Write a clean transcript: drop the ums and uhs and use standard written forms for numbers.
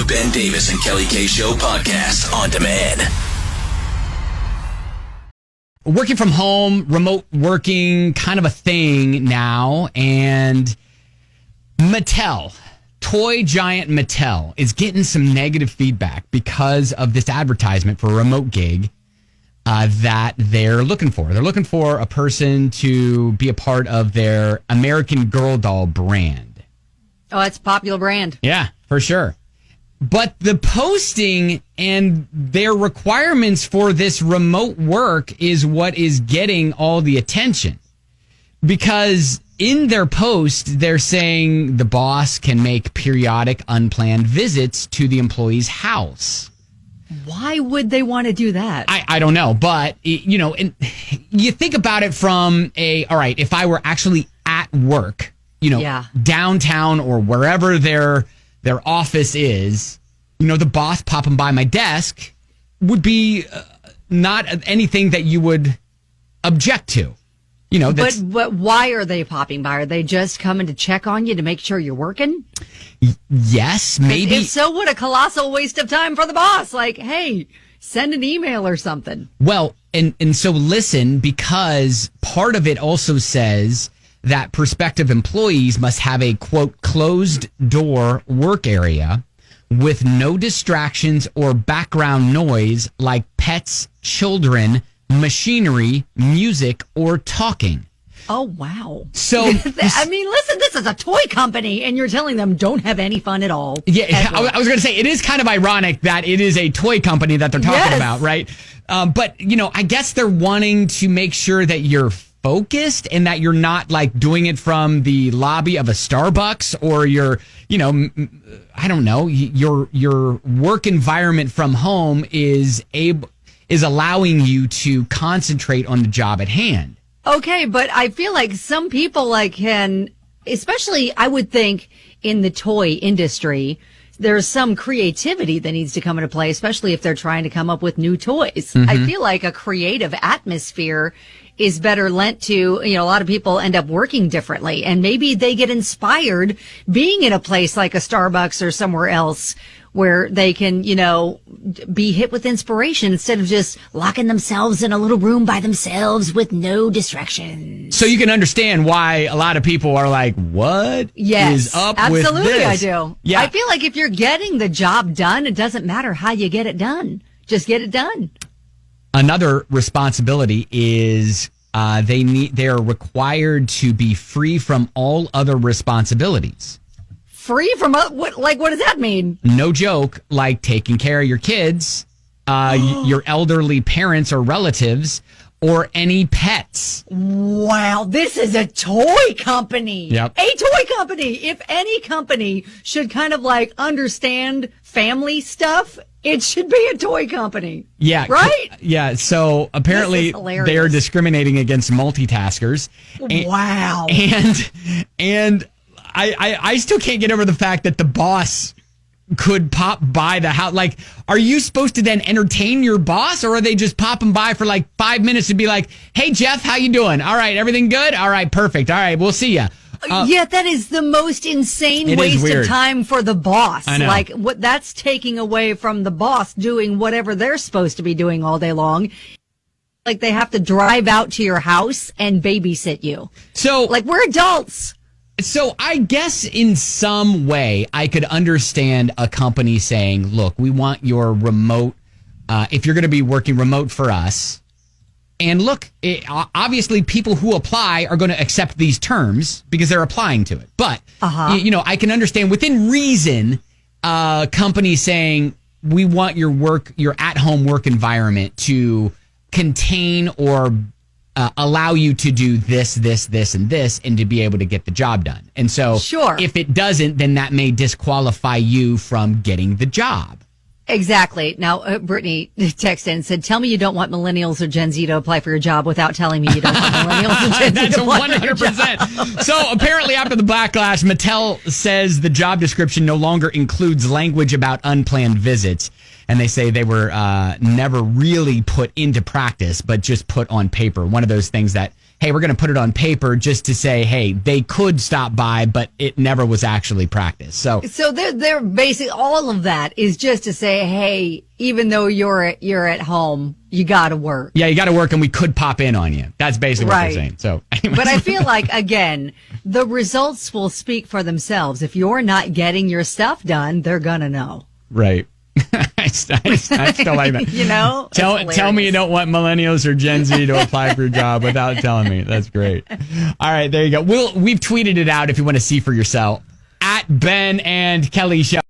The Ben Davis and Kelly K Show podcast on demand. Working from home, remote working, kind of a thing now. And Mattel, toy giant Mattel, is getting some negative feedback because of this advertisement for a remote gig that they're looking for. They're looking for a person to be a part of their American Girl doll brand. Oh, it's a popular brand. Yeah, for sure. But the posting and their requirements for this remote work is what is getting all the attention. Because in their post, they're saying the boss can make periodic unplanned visits to the employee's house. Why would they want to do that? I don't know. But, you know, and you think about it from all right, if I were actually at work, you know, downtown or wherever their office is, you know, the boss popping by my desk would be not anything that you would object to. You know, but why are they popping by? Are they just coming to check on you to make sure you're working? Yes, maybe. If so, what a colossal waste of time for the boss. Like, hey, send an email or something. Well, and so listen, because part of it also says that prospective employees must have a, quote, closed door work area with no distractions or background noise like pets, children, machinery, music, or talking. Oh, wow. So, I mean, listen, this is a toy company, and you're telling them don't have any fun at all. Yeah, I was going to say, it is kind of ironic that it is a toy company that they're talking about, right? But, you know, I guess they're wanting to make sure that you're focused and that you're not like doing it from the lobby of a Starbucks or your, you know, I don't know, your work environment from home is allowing you to concentrate on the job at hand. Okay, but I feel like some people can, especially I would think in the toy industry, there's some creativity that needs to come into play, especially if they're trying to come up with new toys. Mm-hmm. I feel like a creative atmosphere is better lent to, you know, a lot of people end up working differently, and maybe they get inspired being in a place like a Starbucks or somewhere else where they can, you know, be hit with inspiration instead of just locking themselves in a little room by themselves with no distractions. So you can understand why a lot of people are like, what is up with this? Absolutely, I do. Yeah. I feel like if you're getting the job done, it doesn't matter how you get it done. Just get it done. Another responsibility is they are required to be free from all other responsibilities. Free from what? Like, what does that mean? No joke. Like taking care of your kids, your elderly parents or relatives, or any pets. Wow, this is a toy company. Yep. A toy company. If any company should kind of like understand family stuff, it should be a toy company. Yeah. Right? Yeah. So apparently they are discriminating against multitaskers. Wow. And I still can't get over the fact that the boss could pop by the house. Like, are you supposed to then entertain your boss, or are they just popping by for like 5 minutes to be like, hey, Jeff, how you doing? All right, everything good? All right, perfect. All right, we'll see ya. Yeah, that is the most insane waste of time for the boss. I know. Like, what that's taking away from the boss doing whatever they're supposed to be doing all day long. Like, they have to drive out to your house and babysit you. So, like, we're adults. So I guess in some way I could understand a company saying, look, we want your remote, if you're going to be working remote for us. And look, obviously people who apply are going to accept these terms because they're applying to it. But, you know, I can understand within reason, companies saying we want your at-home work environment to contain or allow you to do this, and this, and to be able to get the job done. And so if it doesn't, then that may disqualify you from getting the job. Exactly. Now, Brittany texted and said, tell me you don't want millennials or Gen Z to apply for your job without telling me you don't want millennials or Gen Z to apply for your job. That's 100%. So apparently after the backlash, Mattel says the job description no longer includes language about unplanned visits. And they say they were never really put into practice, but just put on paper. One of those things that, hey, we're going to put it on paper just to say, hey, they could stop by, but it never was actually practiced. So they're basically, all of that is just to say, hey, even though you're at home, you got to work. Yeah, you got to work, and we could pop in on you. That's basically what they're saying. So, anyways. But I feel like, again, the results will speak for themselves. If you're not getting your stuff done, they're gonna know. Right. I still like that. You know, tell me you don't want millennials or Gen Z to apply for a job without telling me. That's great. All right, there you go. We've tweeted it out if you want to see for yourself at Ben and Kelly Show.